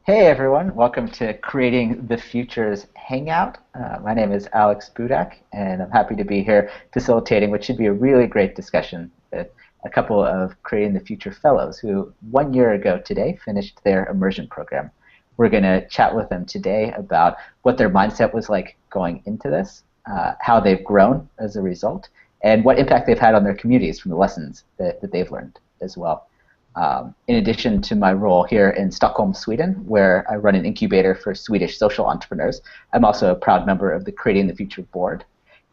Hey everyone, welcome to Creating the Futures Hangout. My name is Alex Budak, and I'm happy to be here facilitating what should be a really great discussion with a couple of Creating the Future fellows who 1 year ago today finished their immersion program. We're going to chat with them today about what their mindset was like going into this, how they've grown as a result, and what impact they've had on their communities from the lessons that they've learned as well. In addition to my role here in Stockholm, Sweden, where I run an incubator for Swedish social entrepreneurs, I'm also a proud member of the Creating the Future board.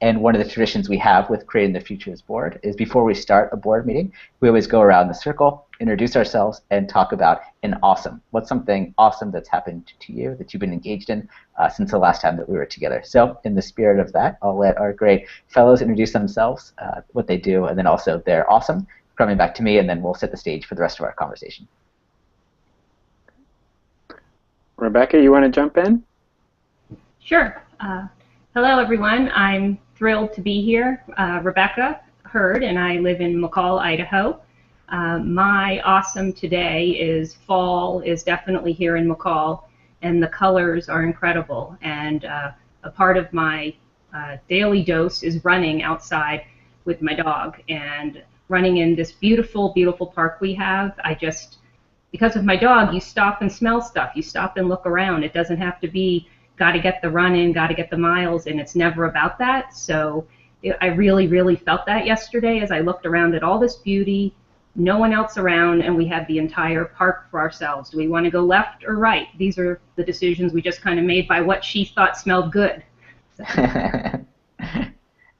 And one of the traditions we have with Creating the Futures board is before we start a board meeting, we always go around the circle, introduce ourselves, and talk about an awesome. What's something awesome that's happened to you, that you've been engaged in since the last time that we were together. So in the spirit of that, I'll let our great fellows introduce themselves, what they do, and then also their awesome, coming back to me, and then we'll set the stage for the rest of our conversation. Rebecca, you want to jump in? Sure. Hello, everyone. I'm thrilled to be here. Rebecca Hurd, and I live in McCall, Idaho. My awesome today is fall is definitely here in McCall, and the colors are incredible. And a part of my daily dose is running outside with my dog, and running in this beautiful, beautiful park we have. Because of my dog, you stop and smell stuff. You stop and look around. It doesn't have to be, got to get the run in, got to get the miles in. It's never about that. So I really, really felt that yesterday as I looked around at all this beauty, no one else around, and we had the entire park for ourselves. Do we want to go left or right? These are the decisions we just kind of made by what she thought smelled good. So.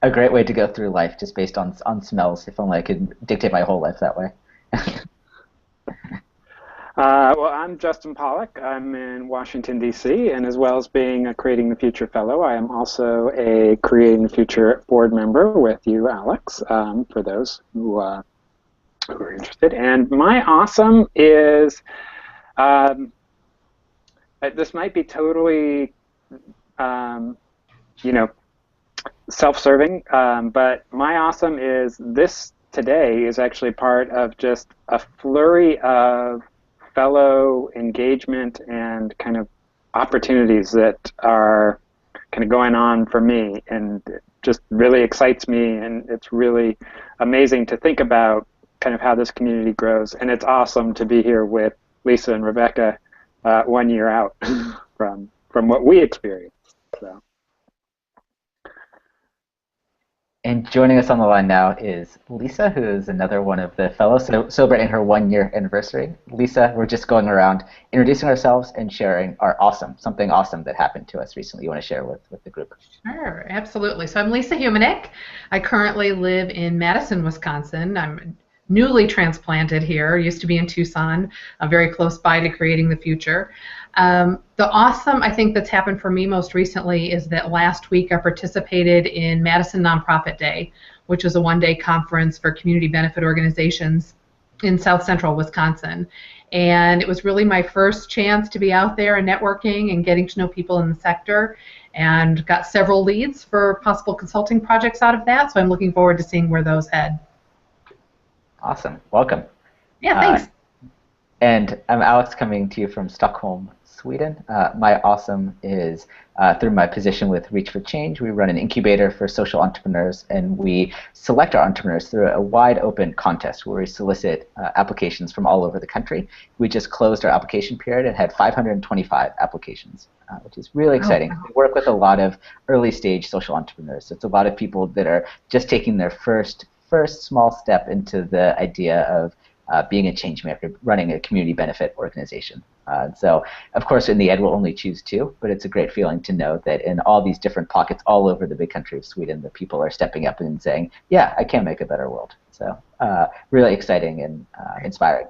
A great way to go through life, just based on smells. If only I could dictate my whole life that way. Well, I'm Justin Pollock. I'm in Washington, D.C., and as well as being a Creating the Future Fellow, I am also a Creating the Future board member with you, Alex, for those who are interested. And my awesome is, this might be totally, self-serving, but my awesome is this today is actually part of just a flurry of fellow engagement and kind of opportunities that are kind of going on for me, and it just really excites me, and it's really amazing to think about kind of how this community grows, and it's awesome to be here with Lisa and Rebecca 1 year out from what we experienced. So. And joining us on the line now is Lisa, who is another one of the fellows celebrating her 1 year anniversary. Lisa, we're just going around introducing ourselves and sharing our something awesome that happened to us recently you want to share with the group. Sure, absolutely. So I'm Lisa Humanek. I currently live in Madison, Wisconsin. I'm newly transplanted here, used to be in Tucson, very close by to Creating the Future. The awesome, I think, that's happened for me most recently is that last week I participated in Madison Nonprofit Day, which is a one-day conference for community benefit organizations in South Central Wisconsin. And it was really my first chance to be out there and networking and getting to know people in the sector, and got several leads for possible consulting projects out of that, so I'm looking forward to seeing where those head. Awesome. Welcome. Yeah, thanks. And I'm Alex, coming to you from Stockholm, Sweden. My awesome is through my position with Reach for Change. We run an incubator for social entrepreneurs, and we select our entrepreneurs through a wide open contest where we solicit applications from all over the country. We just closed our application period and had 525 applications, which is really exciting. Oh, wow. We work with a lot of early stage social entrepreneurs. So it's a lot of people that are just taking their first small step into the idea of being a change maker, running a community benefit organization. So, of course, in the end, we'll only choose two, but it's a great feeling to know that in all these different pockets all over the big country of Sweden, the people are stepping up and saying, yeah, I can make a better world. So, really exciting and inspiring.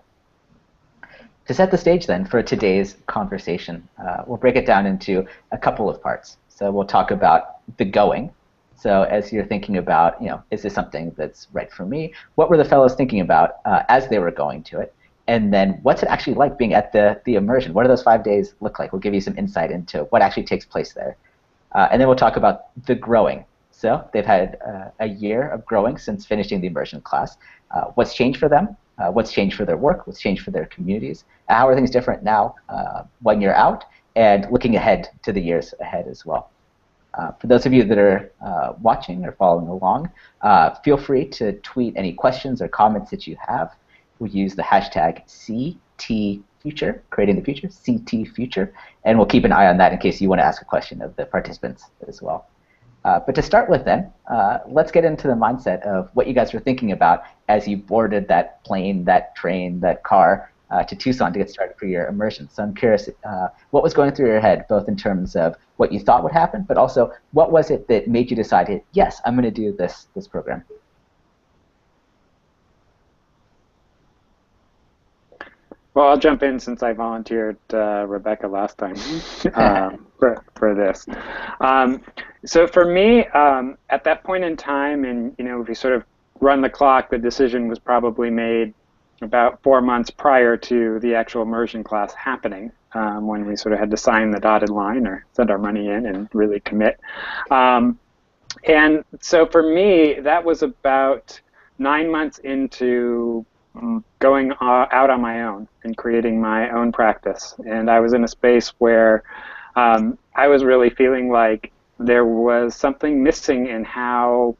To set the stage, then, for today's conversation, we'll break it down into a couple of parts. So we'll talk about the going. So as you're thinking about, is this something that's right for me? What were the fellows thinking about as they were going to it? And then what's it actually like being at the immersion? What do those 5 days look like? We'll give you some insight into what actually takes place there. And then we'll talk about the growing. So they've had a year of growing since finishing the immersion class. What's changed for them? what's changed for their work, what's changed for their communities, how are things different now when you're out, and looking ahead to the years ahead as well. For those of you that are watching or following along, feel free to tweet any questions or comments that you have. We use the hashtag CTFuture, creating the future, CTFuture, and we'll keep an eye on that in case you want to ask a question of the participants as well. But to start with then, let's get into the mindset of what you guys were thinking about as you boarded that plane, that train, that car to Tucson to get started for your immersion. So I'm curious what was going through your head, both in terms of what you thought would happen, but also what was it that made you decide, yes, I'm going to do this program? Well, I'll jump in since I volunteered Rebecca last time for this. So for me, at that point in time, and if you sort of run the clock, the decision was probably made about 4 months prior to the actual immersion class happening, when we sort of had to sign the dotted line or send our money in and really commit. And so for me, that was about 9 months into going out on my own and creating my own practice. And I was in a space where I was really feeling like there was something missing in how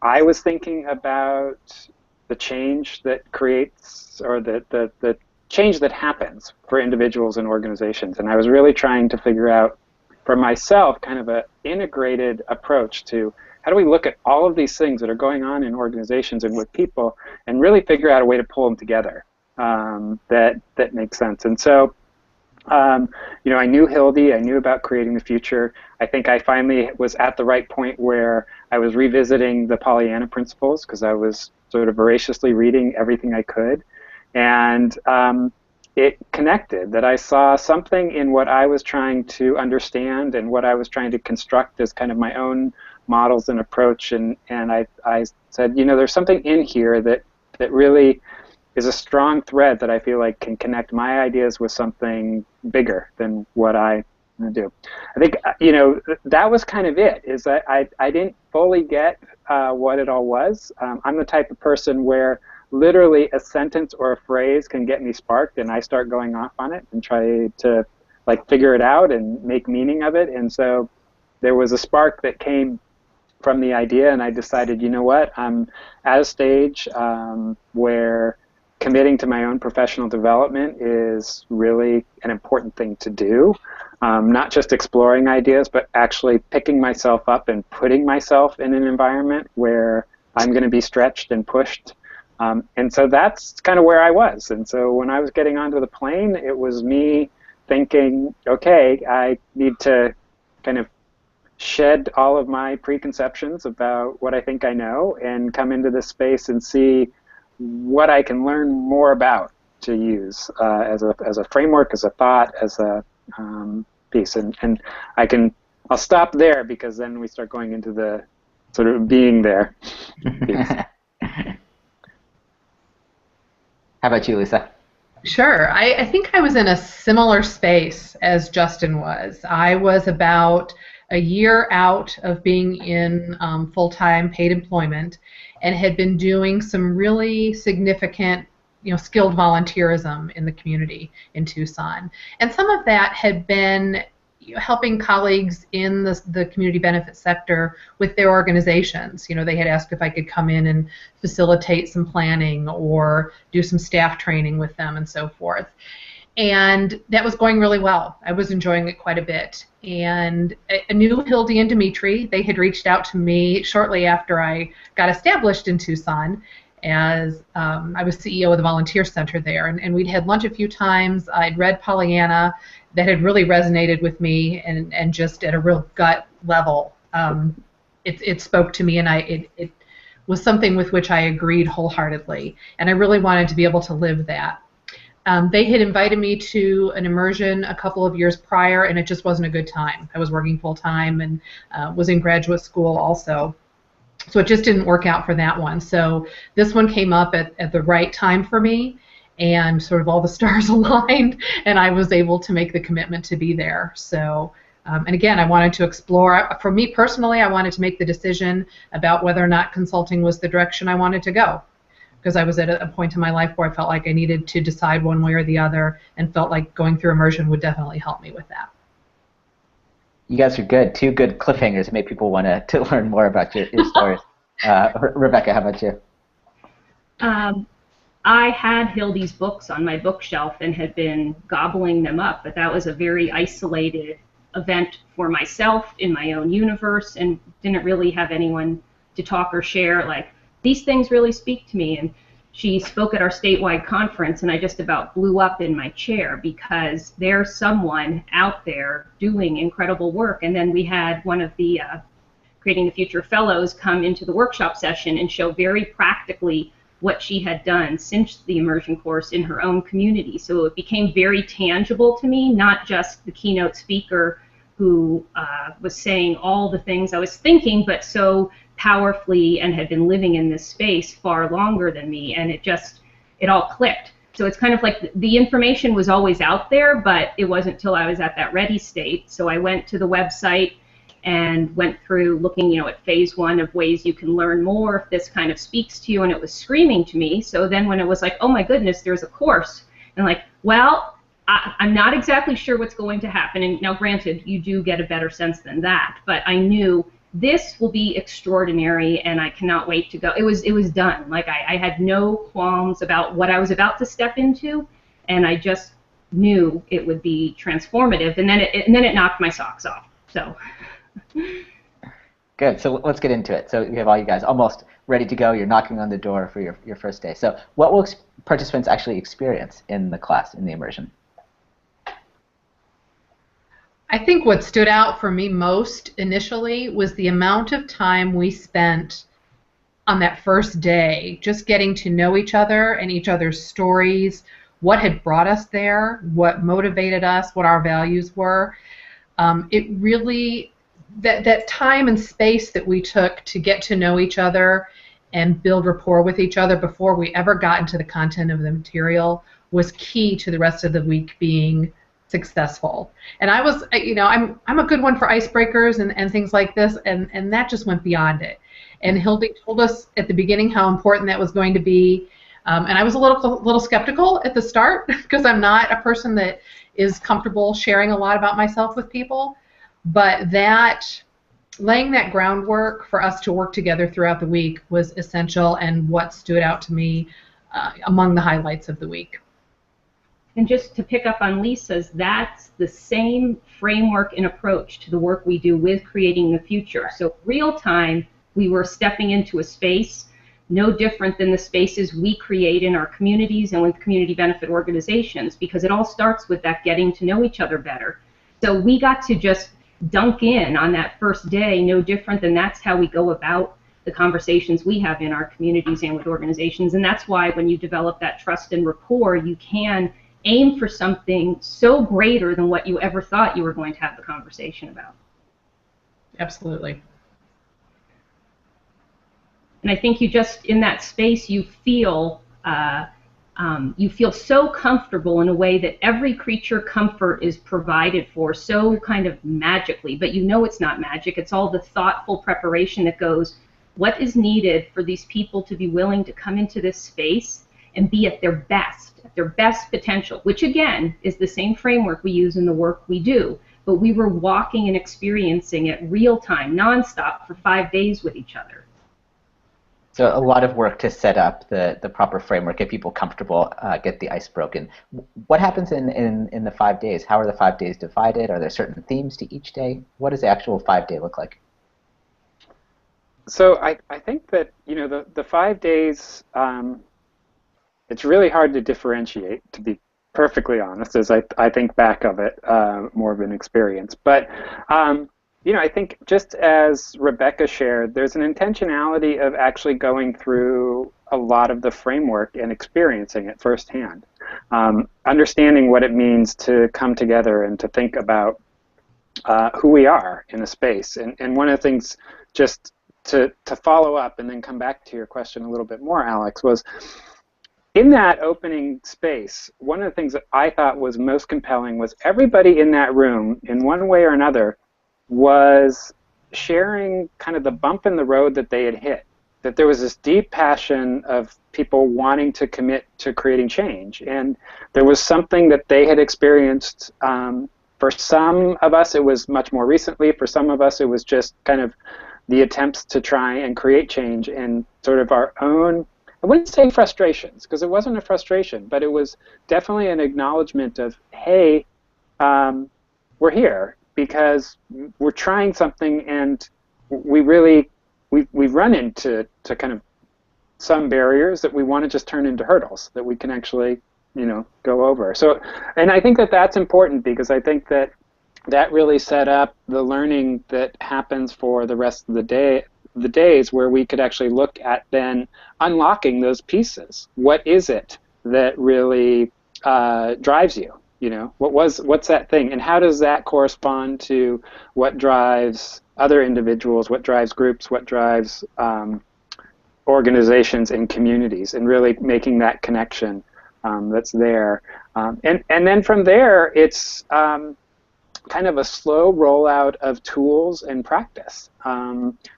I was thinking about the change that creates, or the change that happens for individuals and organizations. And I was really trying to figure out for myself kind of an integrated approach to how do we look at all of these things that are going on in organizations and with people and really figure out a way to pull them together that makes sense. And so I knew Hildy, I knew about creating the future. I think I finally was at the right point where I was revisiting the Pollyanna principles because I was sort of voraciously reading everything I could. And it connected, that I saw something in what I was trying to understand and what I was trying to construct as kind of my own models and approach. And I said, there's something in here that really is a strong thread that I feel like can connect my ideas with something bigger than what I do. I think, that was kind of it, is that I didn't fully get what it all was. I'm the type of person where literally a sentence or a phrase can get me sparked and I start going off on it and try to figure it out and make meaning of it. And so there was a spark that came from the idea, and I decided, you know what, I'm at a stage where committing to my own professional development is really an important thing to do. Not just exploring ideas, but actually picking myself up and putting myself in an environment where I'm going to be stretched and pushed. And so that's kind of where I was. And so when I was getting onto the plane, it was me thinking, okay, I need to kind of shed all of my preconceptions about what I think I know and come into this space and see what I can learn more about to use as a framework, as a thought, as a piece. And I'll stop there because then we start going into the sort of being there piece. How about you, Lisa? Sure. I think I was in a similar space as Justin was. I was about a year out of being in full-time paid employment and had been doing some really significant, skilled volunteerism in the community in Tucson. And some of that had been helping colleagues in the community benefit sector with their organizations. They had asked if I could come in and facilitate some planning or do some staff training with them and so forth. And that was going really well. I was enjoying it quite a bit. And I knew Hildy and Dimitri. They had reached out to me shortly after I got established in Tucson, as I was CEO of the volunteer center there. And we'd had lunch a few times. I'd read Pollyanna. That had really resonated with me, and just at a real gut level, it spoke to me, and it was something with which I agreed wholeheartedly, and I really wanted to be able to live that. They had invited me to an immersion a couple of years prior, and it just wasn't a good time. I was working full-time and was in graduate school also, so it just didn't work out for that one. So this one came up at the right time for me, and sort of all the stars aligned, and I was able to make the commitment to be there. So, and again, I wanted to explore. For me personally, I wanted to make the decision about whether or not consulting was the direction I wanted to go, because I was at a point in my life where I felt like I needed to decide one way or the other, and felt like going through immersion would definitely help me with that. You guys are good. Two good cliffhangers to make people want to learn more about your stories. Rebecca, how about you? I had Hildy's books on my bookshelf and had been gobbling them up, but that was a very isolated event for myself in my own universe, and didn't really have anyone to talk or share, like, these things really speak to me. And she spoke at our statewide conference, and I just about blew up in my chair because there's someone out there doing incredible work. And then we had one of the Creating the Future fellows come into the workshop session and show very practically what she had done since the immersion course in her own community. So it became very tangible to me, not just the keynote speaker who was saying all the things I was thinking, but so powerfully, and had been living in this space far longer than me, and it all clicked. So it's kind of like the information was always out there, but it wasn't till I was at that ready state. So I went to the website and went through looking, at phase 1 of ways you can learn more if this kind of speaks to you, and it was screaming to me. So then when it was like, oh my goodness, there's a course, and like, well, I'm not exactly sure what's going to happen. And now granted, you do get a better sense than that, but I knew this will be extraordinary, and I cannot wait to go. It was done. Like, I had no qualms about what I was about to step into, and I just knew it would be transformative. And then it knocked my socks off. So. Good. So let's get into it. So you have all you guys almost ready to go. You're knocking on the door for your first day. So what will participants actually experience in the class, in the immersion? I think what stood out for me most initially was the amount of time we spent on that first day just getting to know each other and each other's stories, what had brought us there, what motivated us, what our values were. It really, that time and space that we took to get to know each other and build rapport with each other before we ever got into the content of the material was key to the rest of the week being successful. And I was, I'm a good one for icebreakers and things like this, and that just went beyond it. And Hildy told us at the beginning how important that was going to be, and I was a little skeptical at the start because I'm not a person that is comfortable sharing a lot about myself with people, but laying that groundwork for us to work together throughout the week was essential, and what stood out to me among the highlights of the week. And just to pick up on Lisa's, that's the same framework and approach to the work we do with Creating the Future. So real time, we were stepping into a space no different than the spaces we create in our communities and with community benefit organizations, because it all starts with that getting to know each other better. So we got to just dunk in on that first day, no different than that's how we go about the conversations we have in our communities and with organizations. And that's why when you develop that trust and rapport, you can aim for something so greater than what you ever thought you were going to have the conversation about. Absolutely. And I think you just, in that space, you feel so comfortable in a way that every creature comfort is provided for so kind of magically, but you know it's not magic. It's all the thoughtful preparation that goes, what is needed for these people to be willing to come into this space and be at their best potential, which again is the same framework we use in the work we do, but we were walking and experiencing it real time, nonstop for 5 days with each other. So a lot of work to set up the proper framework, get people comfortable, get the ice broken. What happens in the 5 days? How are the 5 days divided? Are there certain themes to each day? What does the actual 5-day look like? So I think that, the 5 days, it's really hard to differentiate, to be perfectly honest, as I think back of it, more of an experience. But, I think just as Rebecca shared, there's an intentionality of actually going through a lot of the framework and experiencing it firsthand, understanding what it means to come together and to think about who we are in a space. And one of the things, just to follow up and then come back to your question a little bit more, Alex, was in that opening space, one of the things that I thought was most compelling was everybody in that room, in one way or another, was sharing kind of the bump in the road that they had hit that there was this deep passion of people wanting to commit to creating change. And there was something that they had experienced. For some of us, it was much more recently. For some of us, it was just kind of the attempts to try and create change and sort of our own, I wouldn't say frustrations, because it wasn't a frustration, but it was definitely an acknowledgement of, hey, we're here because we're trying something, and we've run into kind of some barriers that we want to just turn into hurdles that we can actually, go over. So, and I think that that's important, because I think that that really set up the learning that happens for the rest of the day, the days where we could actually look at then unlocking those pieces. What is it that really drives you? What's that thing, and how does that correspond to what drives other individuals, what drives groups, what drives organizations and communities, and really making that connection that's there. And then from there, it's kind of a slow rollout of tools and practice.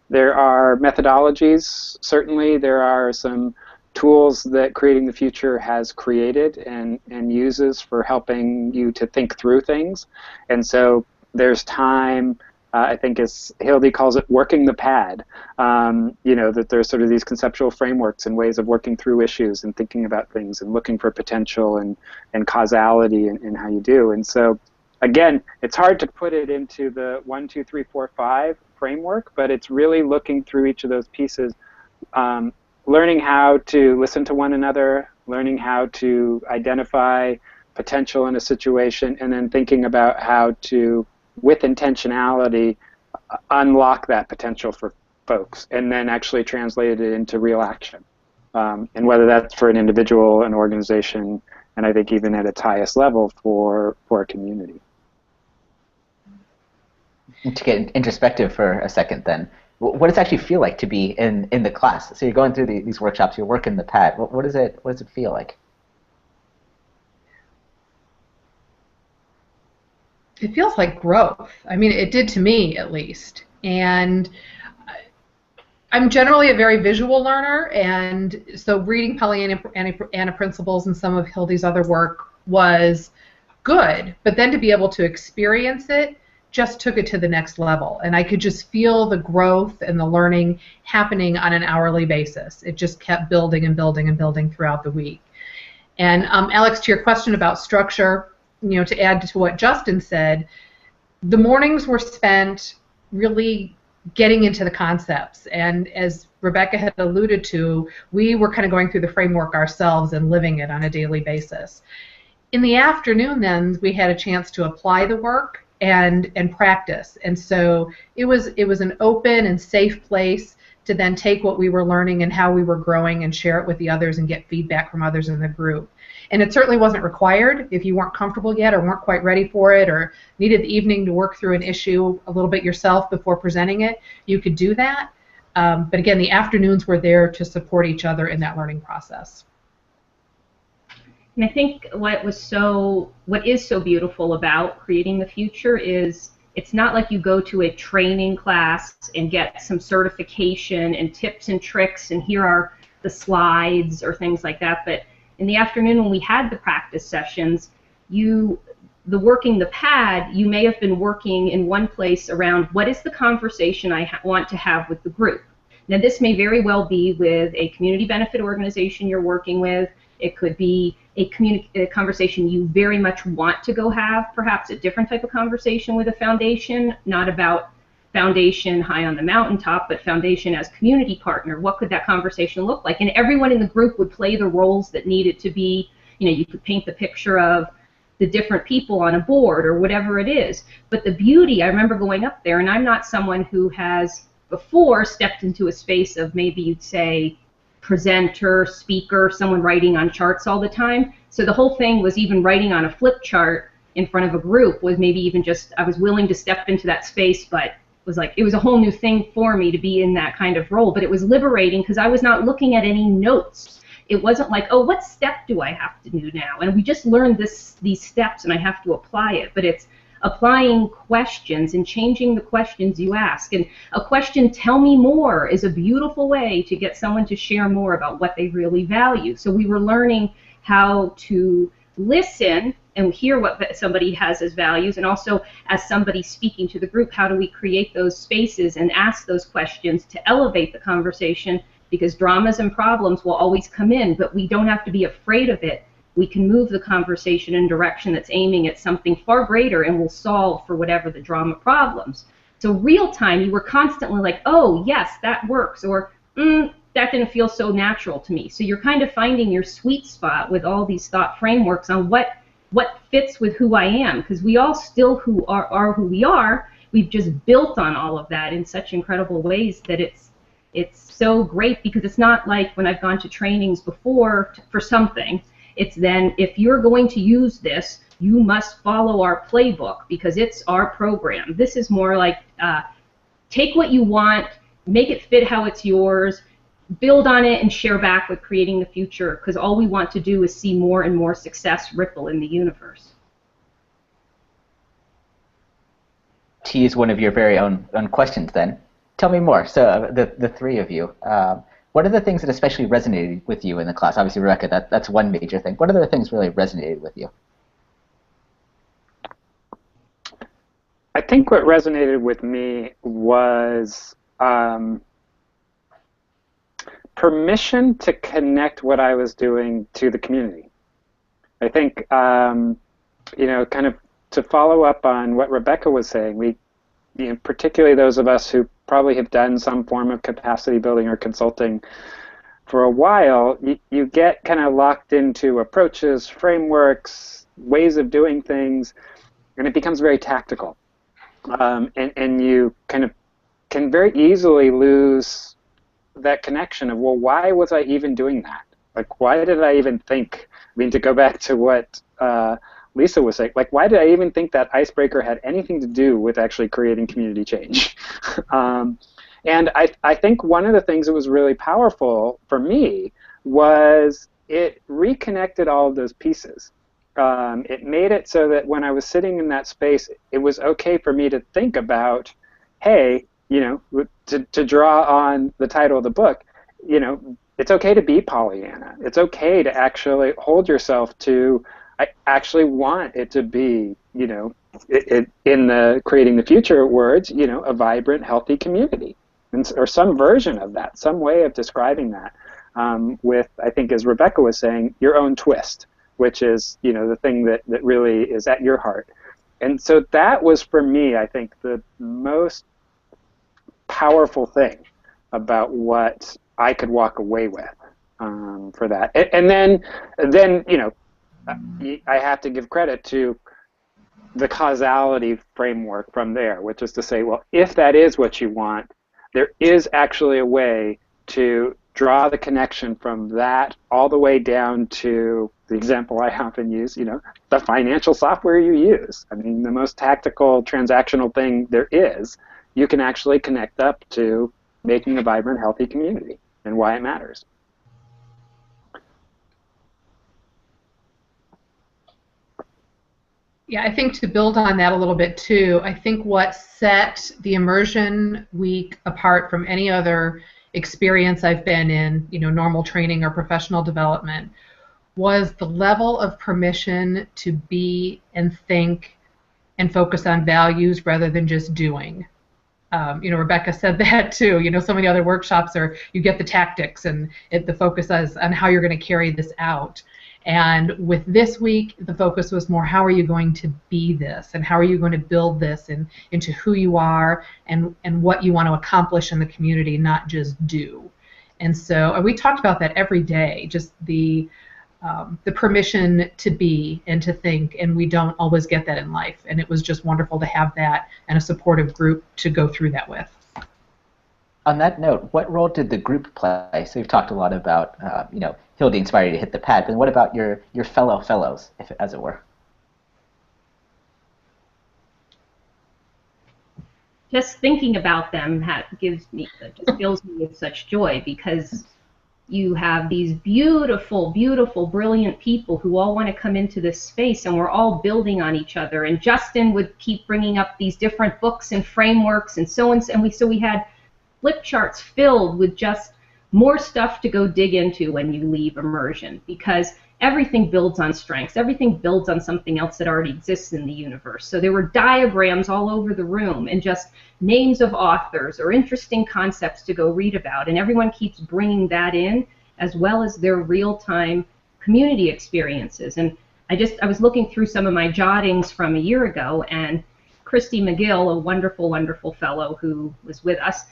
There are methodologies, certainly. There are some tools that Creating the Future has created and uses for helping you to think through things. And so there's time, I think as Hildy calls it, working the pad, that there's sort of these conceptual frameworks and ways of working through issues and thinking about things and looking for potential and causality in how you do. And so, again, it's hard to put it into the 1, 2, 3, 4, 5 framework, but it's really looking through each of those pieces, learning how to listen to one another, learning how to identify potential in a situation, and then thinking about how to, with intentionality, unlock that potential for folks, and then actually translate it into real action. And whether that's for an individual, an organization, and I think even at its highest level for a community. To get introspective for a second then, what does it actually feel like to be in the class? So you're going through these workshops, you're working the pad. What does it feel like? It feels like growth. I mean, it did to me, at least. And I'm generally a very visual learner, and so reading Pollyanna Principles and some of Hildy's other work was good, but then to be able to experience it just took it to the next level, and I could just feel the growth and the learning happening on an hourly basis. It just kept building and building and building throughout the week. And Alex, to your question about structure, to add to what Justin said, the mornings were spent really getting into the concepts, and as Rebecca had alluded to, we were kind of going through the framework ourselves and living it on a daily basis. In the afternoon then, we had a chance to apply the work and practice, and so it was an open and safe place to then take what we were learning and how we were growing and share it with the others and get feedback from others in the group. And it certainly wasn't required. If you weren't comfortable yet or weren't quite ready for it or needed the evening to work through an issue a little bit yourself before presenting it, you could do that. But again, the afternoons were there to support each other in that learning process. And I think what is so beautiful about Creating the Future is it's not like you go to a training class and get some certification and tips and tricks and here are the slides or things like that, but in the afternoon when we had the practice sessions, the working the pad, you may have been working in one place around what is the conversation I want to have with the group. Now this may very well be with a community benefit organization you're working with. It could be a conversation you very much want to go have, perhaps a different type of conversation with a foundation, not about foundation high on the mountaintop, but foundation as community partner. What could that conversation look like? And everyone in the group would play the roles that needed to be, you could paint the picture of the different people on a board or whatever it is. But the beauty, I remember going up there, and I'm not someone who has before stepped into a space of maybe you'd say presenter, speaker, someone writing on charts all the time. So the whole thing was even writing on a flip chart in front of a group was maybe even just, I was willing to step into that space, but it was a whole new thing for me to be in that kind of role. But it was liberating because I was not looking at any notes. It wasn't like, oh, what step do I have to do now? And we just learned these steps and I have to apply it. But applying questions and changing the questions you ask. And a question, "Tell me more," is a beautiful way to get someone to share more about what they really value. So we were learning how to listen and hear what somebody has as values, and also as somebody speaking to the group, how do we create those spaces and ask those questions to elevate the conversation, because dramas and problems will always come in, but we don't have to be afraid of it. We can move the conversation in a direction that's aiming at something far greater and will solve for whatever the drama problems. So real time, you were constantly like, oh, yes, that works, or that didn't feel so natural to me. So you're kind of finding your sweet spot with all these thought frameworks on what fits with who I am, because we all still are who we are. We've just built on all of that in such incredible ways that it's so great, because it's not like when I've gone to trainings before for something. It's then, if you're going to use this, you must follow our playbook because it's our program. This is more like take what you want, make it fit how it's yours, build on it, and share back with creating the future, because all we want to do is see more and more success ripple in the universe. To use one of your very own questions then, tell me more. So the three of you, what are the things that especially resonated with you in the class? Obviously, Rebecca, that's one major thing. What other things really resonated with you? I think what resonated with me was permission to connect what I was doing to the community. I think, you know, kind of to follow up on what Rebecca was saying, particularly those of us who probably have done some form of capacity building or consulting for a while, you get kind of locked into approaches, frameworks, ways of doing things, and it becomes very tactical. And you kind of can very easily lose that connection of, well, why was I even doing that? Like, why did I even think? I mean, to go back to what Lisa was saying, like, why did I even think that icebreaker had anything to do with actually creating community change? And I think one of the things that was really powerful for me was it reconnected all of those pieces. It made it so that when I was sitting in that space, it was okay for me to think about, hey, you know, to draw on the title of the book, you know, it's okay to be Pollyanna. It's okay to actually hold yourself to, I actually want it to be, you know, in the Creating the Future words, you know, a vibrant, healthy community, or some version of that, some way of describing that with, I think, as Rebecca was saying, your own twist, which is, you know, the thing that really is at your heart. And so that was, for me, I think, the most powerful thing about what I could walk away with for that. And then, you know, I have to give credit to the causality framework from there, which is to say, well, if that is what you want, there is actually a way to draw the connection from that all the way down to the example I often use, you know, the financial software you use. I mean, the most tactical transactional thing there is, you can actually connect up to making a vibrant, healthy community and why it matters. Yeah, I think to build on that a little bit too, I think what set the immersion week apart from any other experience I've been in, you know, normal training or professional development, was the level of permission to be and think and focus on values rather than just doing. You know, Rebecca said that too. You know, so many other workshops are, you get the tactics and the focus is on how you're going to carry this out. And with this week, the focus was more, how are you going to be this, and how are you going to build this into who you are and what you want to accomplish in the community, not just do. And so we talked about that every day, just the permission to be and to think, and we don't always get that in life. And it was just wonderful to have that and a supportive group to go through that with. On that note, what role did the group play? So you've talked a lot about, you know, Hildy inspired you to hit the pad, but what about your fellow fellows, as it were? Just thinking about them just fills me with such joy, because you have these beautiful, beautiful, brilliant people who all want to come into this space, and we're all building on each other. And Justin would keep bringing up these different books and frameworks and so on. And we had flip charts filled with just more stuff to go dig into when you leave immersion, because everything builds on strengths. Everything builds on something else that already exists in the universe. So there were diagrams all over the room and just names of authors or interesting concepts to go read about. And everyone keeps bringing that in, as well as their real-time community experiences. And I was looking through some of my jottings from a year ago, and Christy McGill, a wonderful, wonderful fellow who was with us,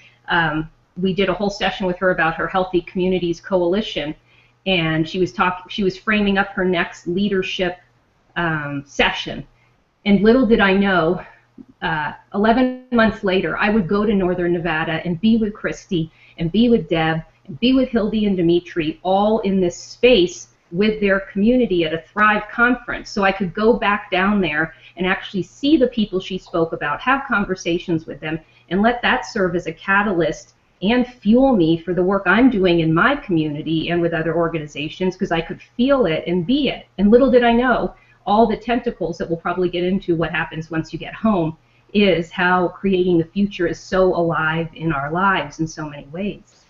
we did a whole session with her about her Healthy Communities Coalition, and she was framing up her next leadership session. And little did I know, 11 months later, I would go to Northern Nevada and be with Christy and be with Deb and be with Hildy and Dimitri, all in this space with their community at a Thrive conference. So I could go back down there and actually see the people she spoke about, have conversations with them, and let that serve as a catalyst and fuel me for the work I'm doing in my community and with other organizations, because I could feel it and be it. And little did I know, all the tentacles that we'll probably get into what happens once you get home is how creating the future is so alive in our lives in so many ways.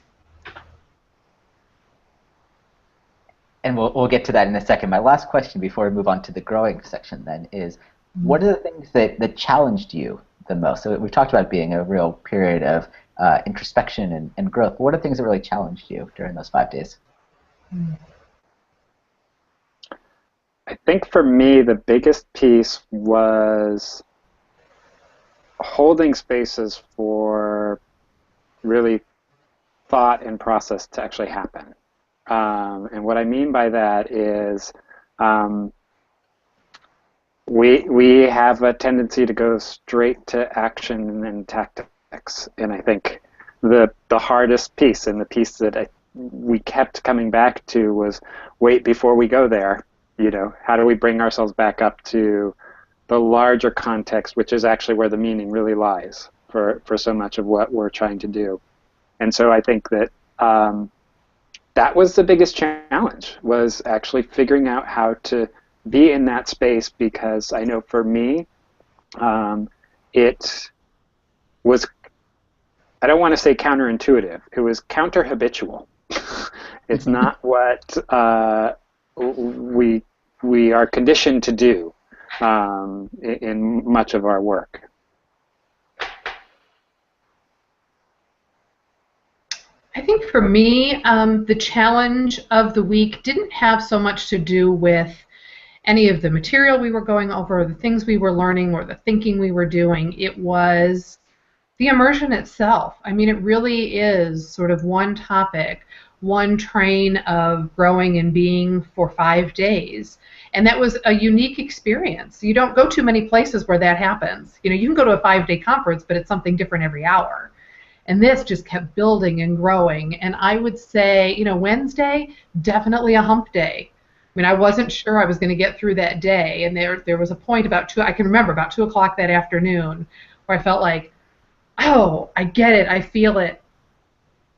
And we'll get to that in a second. My last question before we move on to the growing section then is, what are the things that challenged you the most? So we've talked about being a real period of introspection and growth. What are things that really challenged you during those 5 days? I think for me, the biggest piece was holding spaces for really thought and process to actually happen. And what I mean by that is we have a tendency to go straight to action and tactics. And I think the hardest piece, and the piece that we kept coming back to, was wait before we go there. You know, how do we bring ourselves back up to the larger context, which is actually where the meaning really lies for so much of what we're trying to do. And so I think that that was the biggest challenge, was actually figuring out how to be in that space, because I know for me, it was, I don't want to say counterintuitive, it was counter-habitual. It's not what we are conditioned to do in much of our work. I think for me, the challenge of the week didn't have so much to do with any of the material we were going over, or the things we were learning, or the thinking we were doing. It was the immersion itself. I mean, it really is sort of one topic, one train of growing and being for 5 days. And that was a unique experience. You don't go too many places where that happens. You know, you can go to a 5-day conference, but it's something different every hour. And this just kept building and growing. And I would say, you know, Wednesday, definitely a hump day. I mean, I wasn't sure I was going to get through that day. And there was a point about I can remember about 2 o'clock that afternoon where I felt like, oh, I get it, I feel it.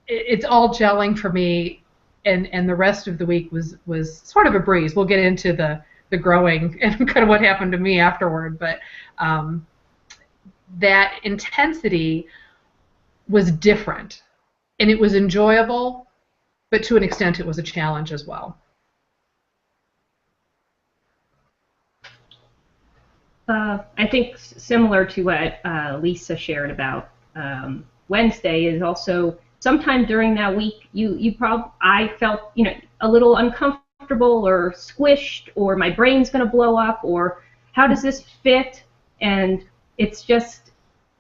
It's all gelling for me. And the rest of the week was sort of a breeze. We'll get into the growing and kind of what happened to me afterward. But that intensity was different, and it was enjoyable, but to an extent it was a challenge as well. I think similar to what Lisa shared about Wednesday is also sometime during that week I felt, you know, a little uncomfortable or squished, or my brain's going to blow up, or how does this fit? And it's just,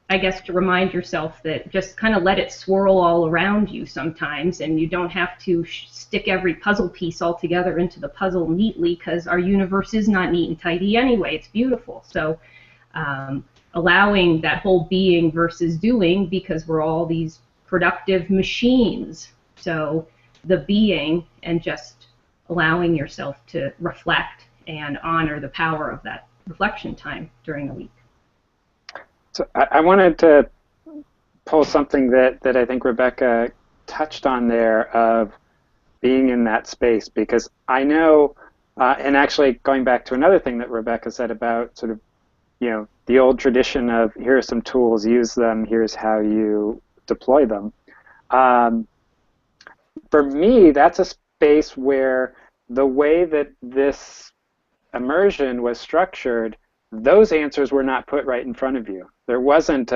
I guess, to remind yourself that just kind of let it swirl all around you sometimes, and you don't have to stick every puzzle piece all together into the puzzle neatly, because our universe is not neat and tidy anyway. It's beautiful. So allowing that whole being versus doing, because we're all these productive machines. So the being, and just allowing yourself to reflect and honor the power of that reflection time during the week. So I wanted to pull something that I think Rebecca touched on there, of being in that space, because I know, and actually going back to another thing that Rebecca said about sort of, the old tradition of here are some tools, use them, here's how you deploy them. For me, that's a space where the way that this immersion was structured, those answers were not put right in front of you. There wasn't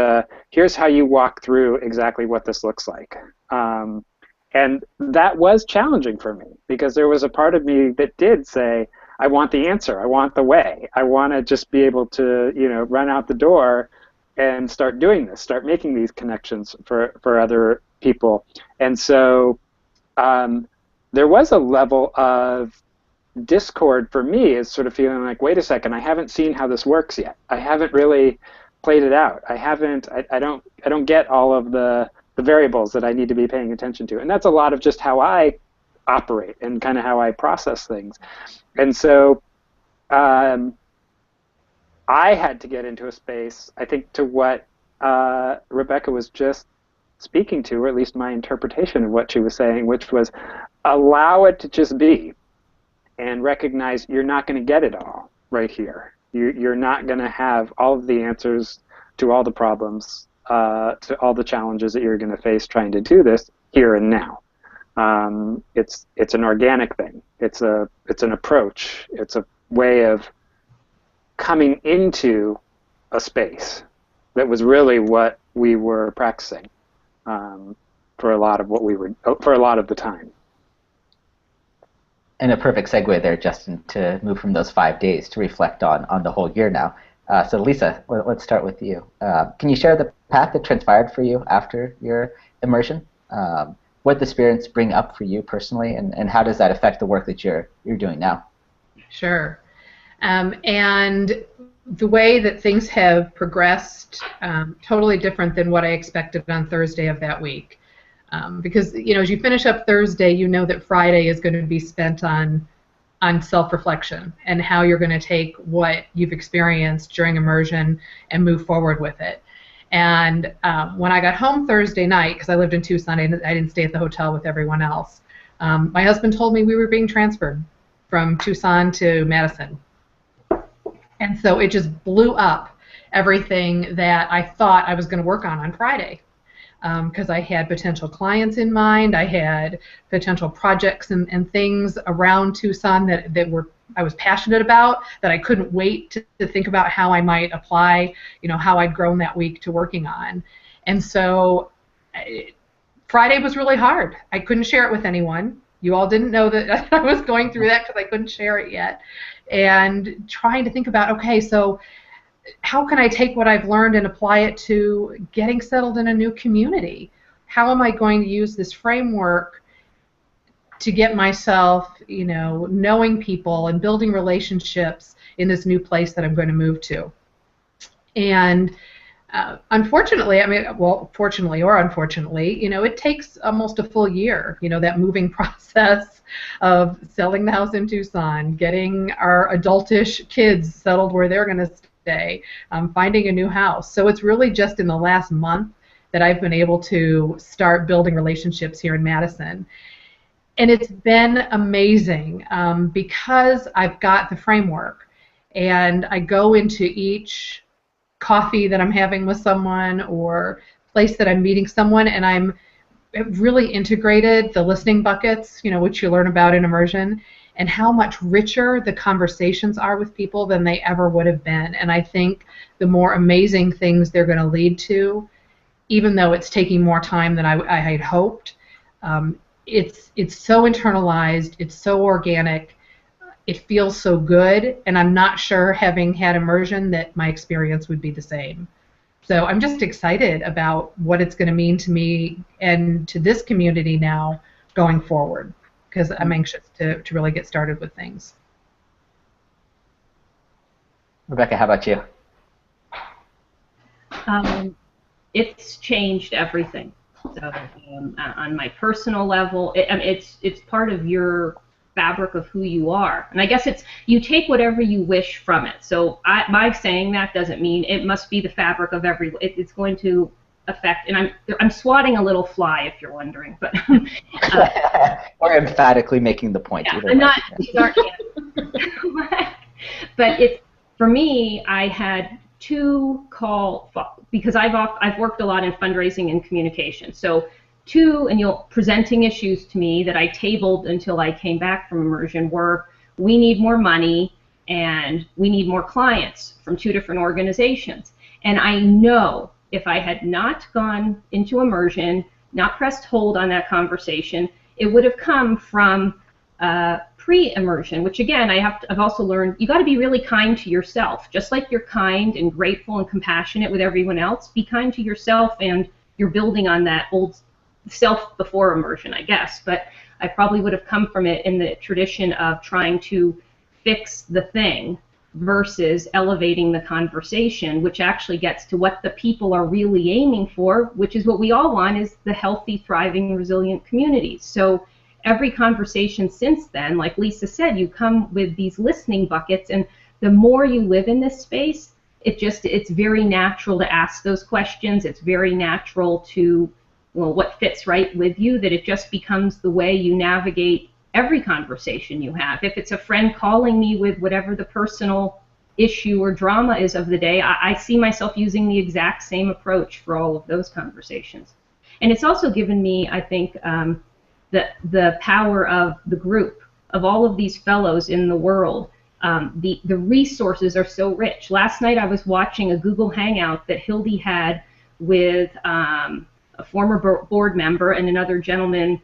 here's how you walk through exactly what this looks like. And that was challenging for me, because there was a part of me that did say, I want the answer, I want the way, I want to just be able to run out the door and start doing this, start making these connections for other people. And so there was a level of discord for me, is sort of feeling like, wait a second, I haven't seen how this works yet. I haven't really played it out. I don't get all of the variables that I need to be paying attention to. And that's a lot of just how I operate and kind of how I process things. And so I had to get into a space, I think, to what Rebecca was just speaking to, or at least my interpretation of what she was saying, which was allow it to just be, and recognize you're not going to get it all right here. You're not going to have all of the answers to all the problems, to all the challenges that you're going to face trying to do this here and now. It's an organic thing. It's an approach. It's a way of coming into a space that was really what we were practicing for a lot of the time. And a perfect segue there, Justin, to move from those 5 days to reflect on the whole year now. So Lisa, let's start with you. Can you share the path that transpired for you after your immersion? What the spirits bring up for you personally, and how does that affect the work that you're doing now? Sure. And the way that things have progressed, totally different than what I expected on Thursday of that week. Because as you finish up Thursday, you know that Friday is going to be spent on self-reflection and how you're going to take what you've experienced during immersion and move forward with it. And when I got home Thursday night, because I lived in Tucson, I didn't stay at the hotel with everyone else, my husband told me we were being transferred from Tucson to Madison. And so it just blew up everything that I thought I was going to work on Friday. Because I had potential clients in mind, I had potential projects and things around Tucson that I was passionate about, that I couldn't wait to think about how I might apply, how I'd grown that week to working on. And so Friday was really hard. I couldn't share it with anyone. You all didn't know that I was going through that because I couldn't share it yet. And trying to think about, okay, so how can I take what I've learned and apply it to getting settled in a new community? How am I going to use this framework to get myself, knowing people and building relationships in this new place that I'm going to move to? And unfortunately, fortunately or unfortunately, it takes almost a full year, that moving process of selling the house in Tucson, getting our adultish kids settled where they're going to stay, finding a new house. So it's really just in the last month that I've been able to start building relationships here in Madison. And it's been amazing because I've got the framework, and I go into each coffee that I'm having with someone or place that I'm meeting someone, and I'm really integrated the listening buckets, which you learn about in immersion, and how much richer the conversations are with people than they ever would have been. And I think the more amazing things they're going to lead to, even though it's taking more time than I had hoped, it's so internalized, it's so organic, it feels so good, and I'm not sure, having had immersion, that my experience would be the same. So I'm just excited about what it's going to mean to me and to this community now going forward, because I'm anxious to really get started with things. Rebecca, how about you? It's changed everything. So on my personal level, it's part of your fabric of who you are. And I guess you take whatever you wish from it. So by saying that doesn't mean it must be the fabric of it's going to effect. And I'm swatting a little fly, if you're wondering, but or emphatically making the point. Yeah, I'm not. These aren't but it's, for me, I had two because I've worked a lot in fundraising and communication. So presenting issues to me that I tabled until I came back from immersion were, we need more money and we need more clients from two different organizations. And I know if I had not gone into immersion, not pressed hold on that conversation, it would have come from pre-immersion, which again, I've also learned, you got to be really kind to yourself. Just like you're kind and grateful and compassionate with everyone else, be kind to yourself, and you're building on that old self before immersion, I guess. But I probably would have come from it in the tradition of trying to fix the thing versus elevating the conversation, which actually gets to what the people are really aiming for, which is what we all want, is the healthy, thriving, resilient communities. So every conversation since then, like Lisa said, you come with these listening buckets, and the more you live in this space, it's very natural to ask those questions. It's very natural to, well, what fits right with you, that it just becomes the way you navigate every conversation you have. If it's a friend calling me with whatever the personal issue or drama is of the day, I see myself using the exact same approach for all of those conversations. And it's also given me, I think, the power of the group, of all of these fellows in the world. The resources are so rich. Last night I was watching a Google Hangout that Hildy had with a former board member and another gentleman,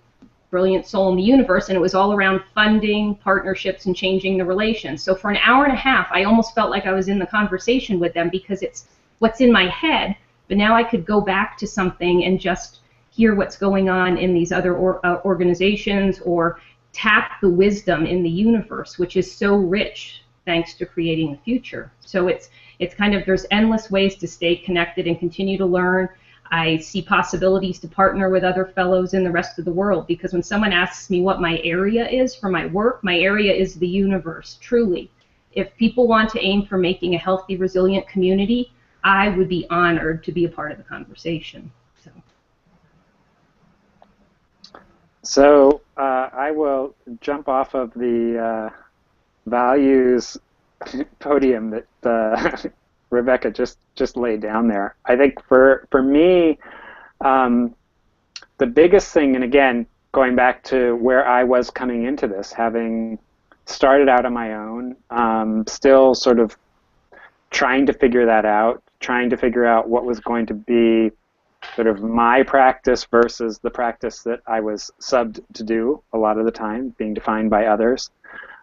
brilliant soul in the universe, and it was all around funding, partnerships, and changing the relations. So for an hour and a half, I almost felt like I was in the conversation with them, because it's what's in my head, but now I could go back to something and just hear what's going on in these other organizations, or tap the wisdom in the universe, which is so rich thanks to creating the future. So it's kind of, there's endless ways to stay connected and continue to learn. I see possibilities to partner with other fellows in the rest of the world, because when someone asks me what my area is for my work, my area is the universe, truly. If people want to aim for making a healthy, resilient community, I would be honored to be a part of the conversation. So I will jump off of the values podium that Rebecca just laid down there. I think for me, the biggest thing, and again, going back to where I was coming into this, having started out on my own, still sort of trying to figure that out, trying to figure out what was going to be sort of my practice versus the practice that I was subbed to do a lot of the time, being defined by others.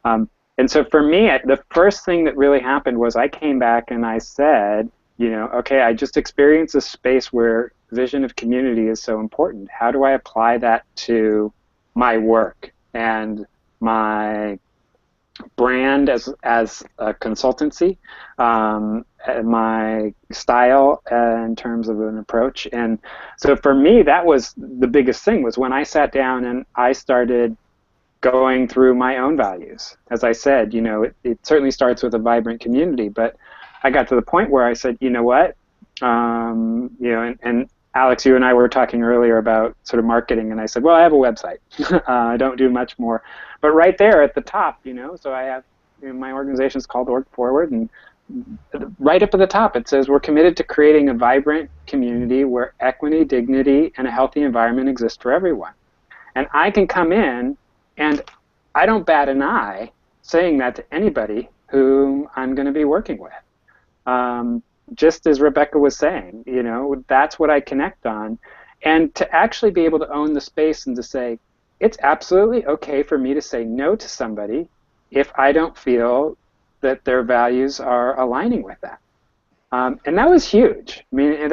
And so for me, the first thing that really happened was I came back and I said, you know, okay, I just experienced a space where vision of community is so important. How do I apply that to my work and my brand as a consultancy, my style in terms of an approach? And so for me, that was the biggest thing, was when I sat down and I started going through my own values. As I said, you know, it certainly starts with a vibrant community, but I got to the point where I said, you know what, you know, and Alex, you and I were talking earlier about sort of marketing, and I said, well, I have a website. I don't do much more. But right there at the top, you know, so I have, you know, my organization is called Org Forward, and right up at the top it says we're committed to creating a vibrant community where equity, dignity, and a healthy environment exist for everyone. And I can come in, and I don't bat an eye saying that to anybody whom I'm going to be working with. Just as Rebecca was saying, you know, that's what I connect on. And to actually be able to own the space and to say, it's absolutely okay for me to say no to somebody if I don't feel that their values are aligning with that. And that was huge. I mean,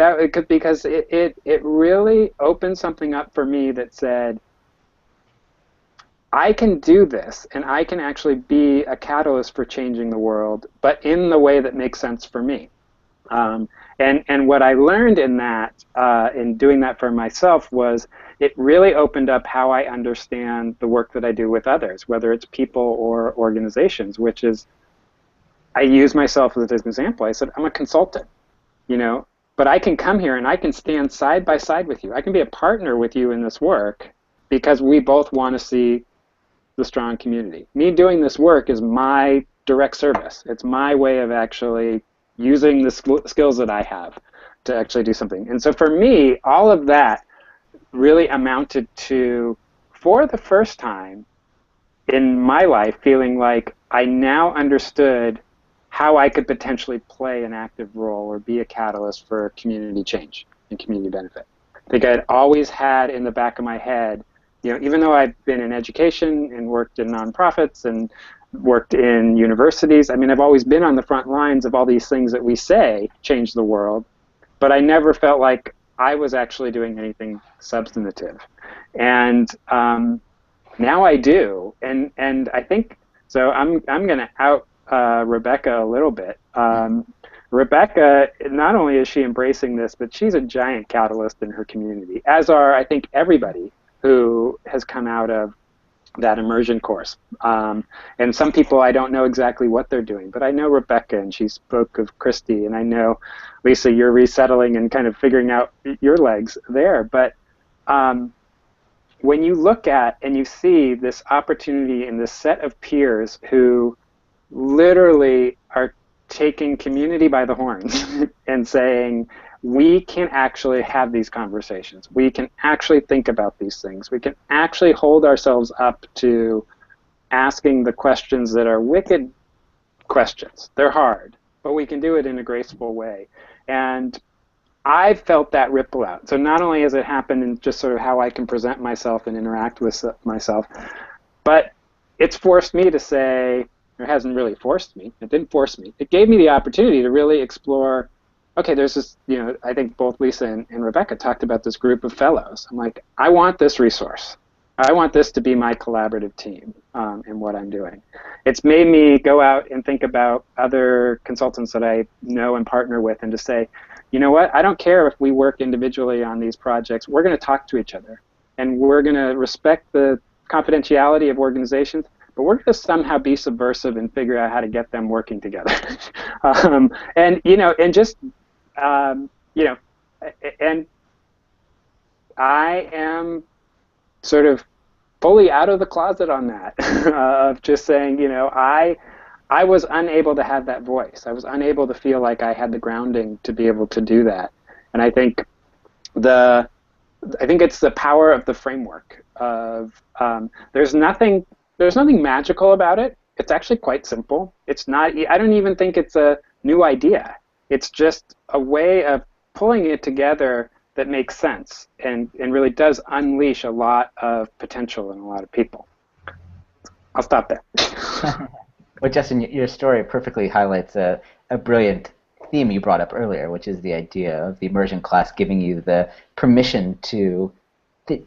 because it really opened something up for me that said, I can do this, and I can actually be a catalyst for changing the world, but in the way that makes sense for me. And what I learned in that, in doing that for myself, was it really opened up how I understand the work that I do with others, whether it's people or organizations, which is, I use myself as an example. I said, I'm a consultant. You know, but I can come here and I can stand side by side with you. I can be a partner with you in this work because we both want to see the strong community. Me doing this work is my direct service. It's my way of actually using the skills that I have to actually do something. And so for me, all of that really amounted to, for the first time in my life, feeling like I now understood how I could potentially play an active role or be a catalyst for community change and community benefit. I think I'd always had in the back of my head, even though I've been in education and worked in nonprofits and worked in universities, I've always been on the front lines of all these things that we say change the world, but I never felt like I was actually doing anything substantive. And now I do, and I think, so I'm going to out Rebecca a little bit. Rebecca, not only is she embracing this, but she's a giant catalyst in her community, as are, I think, everybody who has come out of that immersion course. And some people, I don't know exactly what they're doing, but I know Rebecca, and she spoke of Christy, and I know, Lisa, you're resettling and kind of figuring out your legs there. But when you look at and you see this opportunity in this set of peers who literally are taking community by the horns and saying, we can actually have these conversations. We can actually think about these things. We can actually hold ourselves up to asking the questions that are wicked questions. They're hard, but we can do it in a graceful way. And I've felt that ripple out. So not only has it happened in just sort of how I can present myself and interact with myself, but it's forced me to say, it hasn't really forced me. It didn't force me. It gave me the opportunity to really explore, okay, there's this, I think both Lisa and Rebecca talked about this group of fellows. I'm like, I want this resource. I want this to be my collaborative team in what I'm doing. It's made me go out and think about other consultants that I know and partner with and to say, you know what, I don't care if we work individually on these projects. We're going to talk to each other, and we're going to respect the confidentiality of organizations, but we're going to somehow be subversive and figure out how to get them working together. And I am sort of fully out of the closet on that, of just saying, I was unable to have that voice. I was unable to feel like I had the grounding to be able to do that. And I think it's the power of the framework of there's nothing magical about it. It's actually quite simple. It's not. I don't even think it's a new idea. It's just a way of pulling it together that makes sense and really does unleash a lot of potential in a lot of people. I'll stop there. Well, Justin, your story perfectly highlights a brilliant theme you brought up earlier, which is the idea of the immersion class giving you the permission to